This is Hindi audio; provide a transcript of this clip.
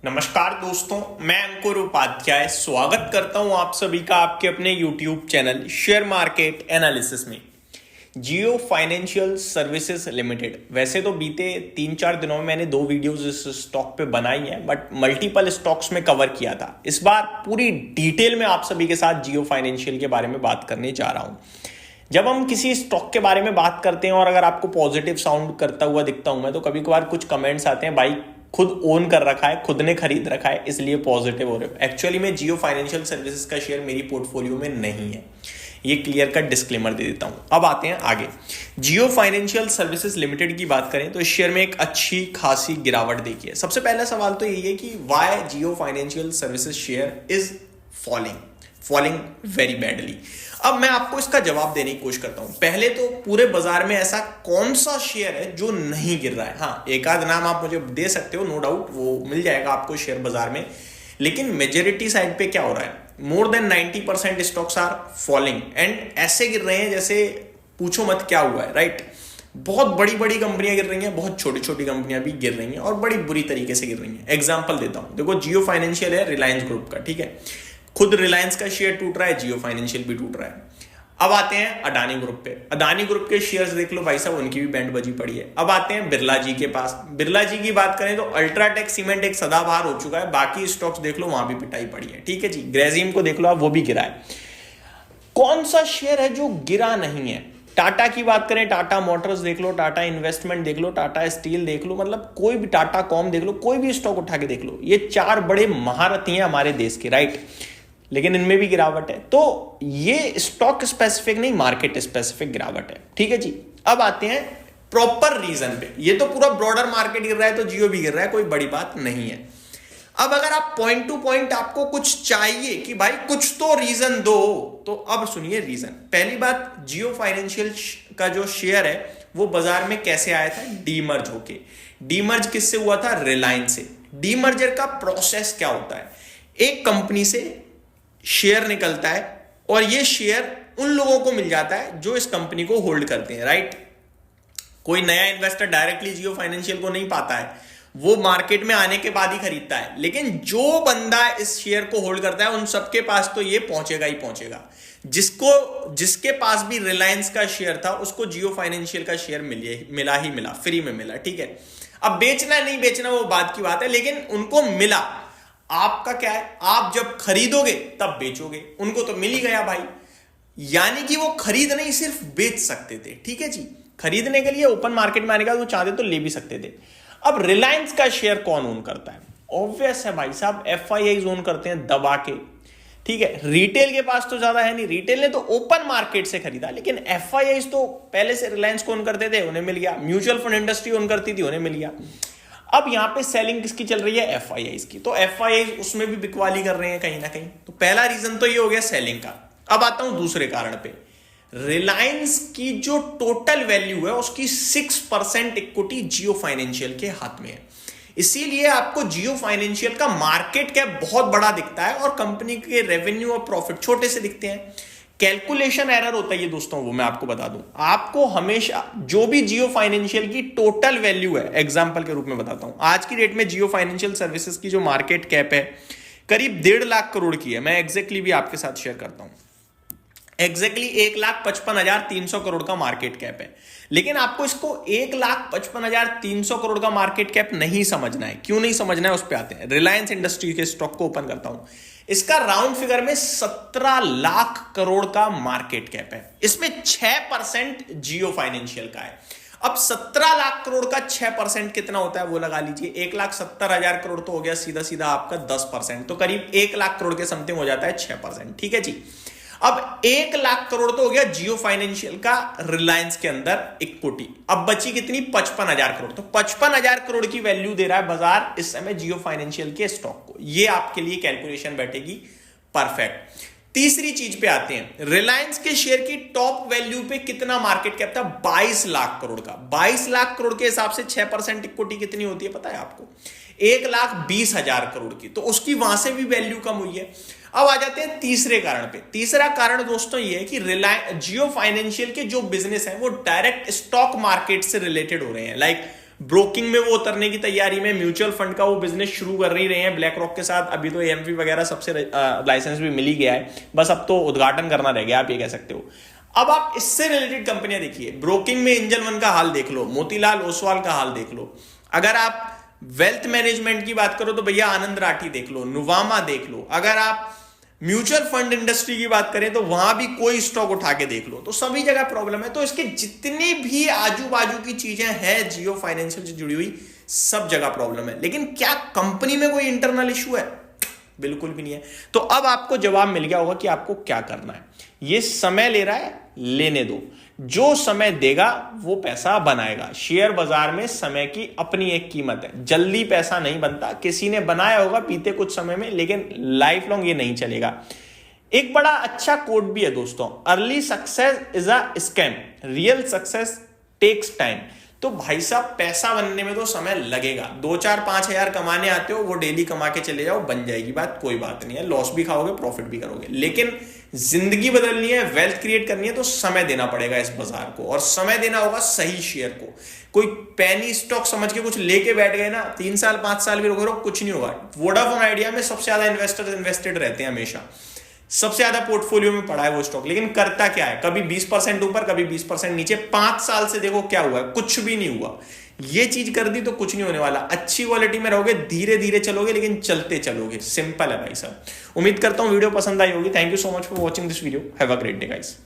नमस्कार दोस्तों, मैं अंकुर उपाध्याय स्वागत करता हूं आप सभी का आपके अपने YouTube channel share market analysis में। जियो फाइनेंशियल सर्विसेज लिमिटेड, वैसे तो बीते 3-4 दिनों में मैंने 2 वीडियोस इस स्टॉक पे बनाई हैं, बट मल्टीपल स्टॉक्स में कवर किया था। इस बार पूरी डिटेल में आप सभी के साथ जियो फाइनेंशियल के बारे में बात करने जा रहा हूं। जब हम किसी स्टॉक के बारे में बात करते हैं और अगर आपको पॉजिटिव साउंड करता हुआ दिखता हूं मैं, तो कभी कभार कुछ कमेंट्स आते हैं, भाई खुद ओन कर रखा है, खुद ने खरीद रखा है, इसलिए पॉजिटिव हो रहे हो। एक्चुअली में जियो फाइनेंशियल सर्विसेज का शेयर मेरी पोर्टफोलियो में नहीं है, ये क्लियर कट डिस्क्लेमर दे देता हूं। अब आते हैं आगे। जियो फाइनेंशियल सर्विसेज लिमिटेड की बात करें तो इस शेयर में एक अच्छी खासी गिरावट देखी है। सबसे पहला सवाल तो यही है कि why Jio financial services share is falling very badly. अब मैं आपको इसका जवाब देने की कोशिश करता हूं। पहले तो पूरे बाजार में ऐसा कौन सा शेयर है जो नहीं गिर रहा है? हाँ, एक आध नाम आप मुझे दे सकते हो, नो डाउट, वो मिल जाएगा आपको शेयर बाजार में, लेकिन मेजोरिटी साइड पे क्या हो रहा है? More than 90% stocks are falling and ऐसे गिर रहे हैं जैसे पूछो मत क्या हुआ है, राइट? बहुत बड़ी बड़ी कंपनियां गिर रही हैं, बहुत छोटी छोटी कंपनियां भी गिर रही हैं और बड़ी बुरी तरीके से गिर रही हैं। एग्जाम्पल देता हूं, देखो जियो फाइनेंशियल है रिलायंस ग्रुप का, ठीक है, खुद रिलायंस का शेयर टूट रहा है, जियो फाइनेंशियल भी टूट रहा है। अब आते हैं अडानी ग्रुप पे। अडानी ग्रुप के शेयर्स देख लो भाई साहब, उनकी भी बैंड बजी पड़ी है। अब आते हैं बिरला जी के पास। बिरला जी की बात करें तो अल्ट्राटेक सीमेंट एक सदाबहार हो चुका है, बाकी स्टॉक्स देख लो वहां भी पिटाई पड़ी है, ठीक है जी। ग्रेजिम को देख लो आप, वो भी गिरा है। कौन सा शेयर है जो गिरा नहीं है? टाटा की बात करें, टाटा मोटर्स देख लो, टाटा इन्वेस्टमेंट देख लो, टाटा स्टील देख लो, मतलब कोई भी, टाटा कॉम देख लो, कोई भी स्टॉक उठा के देख लो, ये 4 बड़े महारथी हैं हमारे देश के, राइट? लेकिन इनमें भी गिरावट है। तो ये स्टॉक स्पेसिफिक नहीं, मार्केट स्पेसिफिक गिरावट है, ठीक है जी। अब आते हैं प्रॉपर रीजन पे। ये तो पूरा ब्रॉडर मार्केट गिर रहा है तो जियो भी गिर रहा है, कोई बड़ी बात नहीं है। अब अगर आप पॉइंट टू पॉइंट आपको कुछ चाहिए कि भाई कुछ तो रीजन दो, तो अब सुनिए रीजन। पहली बात, जियो फाइनेंशियल का जो शेयर है वो बाजार में कैसे आया था? डीमर्ज होके। डीमर्ज किससे हुआ था? रिलायंस से। डीमर्जर का प्रोसेस क्या होता है? एक कंपनी से शेयर निकलता है और ये शेयर उन लोगों को मिल जाता है जो इस कंपनी को होल्ड करते हैं, राइट? कोई नया इन्वेस्टर डायरेक्टली जियो फाइनेंशियल को नहीं पाता है, वो मार्केट में आने के बाद ही खरीदता है। लेकिन जो बंदा इस शेयर को होल्ड करता है उन सबके पास तो ये पहुंचेगा ही पहुंचेगा। जिसके पास भी रिलायंस का शेयर था उसको जियो फाइनेंशियल का शेयर मिला ही मिला, फ्री में मिला, ठीक है। अब बेचना नहीं बेचना वो बात की बात है, लेकिन उनको मिला। आपका क्या है? आप जब खरीदोगे तब बेचोगे, उनको तो मिल ही गया भाई। यानी कि वो खरीद नहीं सिर्फ बेच सकते थे, ठीक है जी। खरीदने के लिए ओपन मार्केट में आने का वो चाहते तो ले भी सकते थे। अब रिलायंस का शेयर कौन ओन करता है? ऑब्वियस है भाई साहब, एफआईआई ओन करते हैं दबा के, ठीक है। रिटेल के पास तो ज्यादा है नहीं, रिटेल ने तो ओपन मार्केट से खरीदा, लेकिन एफआईआई तो पहले से रिलायंस को ओन करते थे, उन्हें मिल गया। म्यूचुअल फंड इंडस्ट्री ओन करती थी, उन्हें मिल गया। अब यहां पे सेलिंग किसकी चल रही है? एफआईआई की। तो एफआईआई उसमें भी बिकवाली कर रहे हैं कहीं ना कहीं। तो पहला रीजन तो ये हो गया सेलिंग का। अब आता हूं दूसरे कारण पे। रिलायंस की जो टोटल वैल्यू है उसकी 6% इक्विटी जियो फाइनेंशियल के हाथ में है, इसीलिए आपको जियो फाइनेंशियल का मार्केट कैप बहुत बड़ा दिखता है और कंपनी के रेवेन्यू और प्रॉफिट छोटे से दिखते हैं। कैलकुलेशन एरर होता है ये दोस्तों, वो मैं आपको बता दूं। आपको हमेशा जो भी जियो फाइनेंशियल की टोटल वैल्यू है, एग्जांपल के रूप में बताता हूं, आज की डेट में जियो फाइनेंशियल सर्विसेज की जो मार्केट कैप है करीब 1.5 लाख करोड़ की है। मैं एग्जैक्टली भी आपके साथ शेयर करता हूं। एग्जैक्टली 1,55,300 करोड़ का मार्केट कैप है। लेकिन आपको इसको 1,55,300 करोड़ का मार्केट कैप नहीं समझना है। क्यों नहीं समझना है, उस पर आते हैं। रिलायंस इंडस्ट्री के स्टॉक को ओपन करता हूं, इसका राउंड फिगर में 17 लाख करोड़ का मार्केट कैप है, इसमें 6% जियो फाइनेंशियल का है। अब 17 लाख करोड़ का 6% कितना होता है वो लगा लीजिए। 1,70,000 करोड़ तो हो गया सीधा सीधा आपका 10%, तो करीब 1 लाख करोड़ के समथिंग हो जाता है 6%, ठीक है जी। अब 1 लाख करोड़ तो हो गया जियो फाइनेंशियल का रिलायंस के अंदर इक्विटी। अब बची कितनी? 55,000 करोड़। तो 55,000 करोड़ की वैल्यू दे रहा है बाजार इस समय जियो फाइनेंशियल के स्टॉक को। ये आपके लिए कैलकुलेशन बैठेगी परफेक्ट। तीसरी चीज पे आते हैं। रिलायंस के शेयर की टॉप वैल्यू पे कितना मार्केट कैप था? 22 लाख करोड़ का। 22 लाख करोड़ के हिसाब से 6% इक्विटी कितनी होती है पता है आपको? 1,20,000 करोड़ की। तो उसकी वहां से भी वैल्यू कम हुई है। अब आ जाते हैं तीसरे कारण पे। तीसरा कारण दोस्तों ये है कि रिलायंस जियो फाइनेंशियल के जो बिजनेस है वो डायरेक्ट स्टॉक मार्केट से रिलेटेड हो रहे हैं, लाइक ब्रोकिंग में वो उतरने की तैयारी में, म्यूचुअल फंड का वो बिजनेस शुरू कर नहीं रहे हैं ब्लैक रॉक के साथ। अभी तो एएमसी वगैरह सबसे लाइसेंस भी मिल ही गया है, बस अब तो उद्घाटन करना रह गया, आप ये कह सकते हो। अब आप इससे रिलेटेड कंपनियां देखिए, ब्रोकिंग में एंजल वन का हाल देख लो, मोतीलाल ओसवाल का हाल देख लो। अगर आप वेल्थ मैनेजमेंट की बात करो तो भैया आनंद राठी देख लो, नुवामा देख लो। अगर आप म्यूचुअल फंड इंडस्ट्री की बात करें तो वहां भी कोई स्टॉक उठा के देख लो, तो सभी जगह प्रॉब्लम है। तो इसके जितनी भी आजू बाजू की चीजें हैं जियो फाइनेंशियल से जुड़ी हुई, सब जगह प्रॉब्लम है। लेकिन क्या कंपनी में कोई इंटरनल इशू है? बिल्कुल भी नहीं है। तो अब आपको जवाब मिल गया होगा कि आपको क्या करना है। ये समय ले रहा है, लेने दो, जो समय देगा वो पैसा बनाएगा। शेयर बाजार में समय की अपनी एक कीमत है, जल्दी पैसा नहीं बनता। किसी ने बनाया होगा बीते कुछ समय में, लेकिन लाइफ लॉन्ग ये नहीं चलेगा। एक बड़ा अच्छा कोट भी है दोस्तों, early success is a scam, real success takes time. तो भाई साहब पैसा बनने में तो समय लगेगा। 2-4-5 हजार कमाने आते हो, वो डेली कमा के चले जाओ, बन जाएगी बात, कोई बात नहीं है। लॉस भी खाओगे, प्रॉफिट भी करोगे, लेकिन जिंदगी बदलनी है, वेल्थ क्रिएट करनी है तो समय देना पड़ेगा इस बाजार को, और समय देना होगा सही शेयर को। कोई पैनी स्टॉक समझ के कुछ लेके बैठ गए ना, 3 साल 5 साल भी रुको, कुछ नहीं होगा। वोडाफोन आइडिया में सबसे ज्यादा इन्वेस्टर्स इन्वेस्टेड रहते हैं हमेशा, सबसे ज्यादा पोर्टफोलियो में पड़ा है वो स्टॉक, लेकिन करता क्या है, कभी 20% ऊपर, कभी 20% नीचे। 5 साल से देखो क्या हुआ है, कुछ भी नहीं हुआ। ये चीज कर दी तो कुछ नहीं होने वाला। अच्छी क्वालिटी में रहोगे, धीरे धीरे चलोगे, लेकिन चलते चलोगे। सिंपल है भाई साहब। उम्मीद करता हूं वीडियो पसंद आई होगी। Thank you so much for watching this video. Have a great day guys.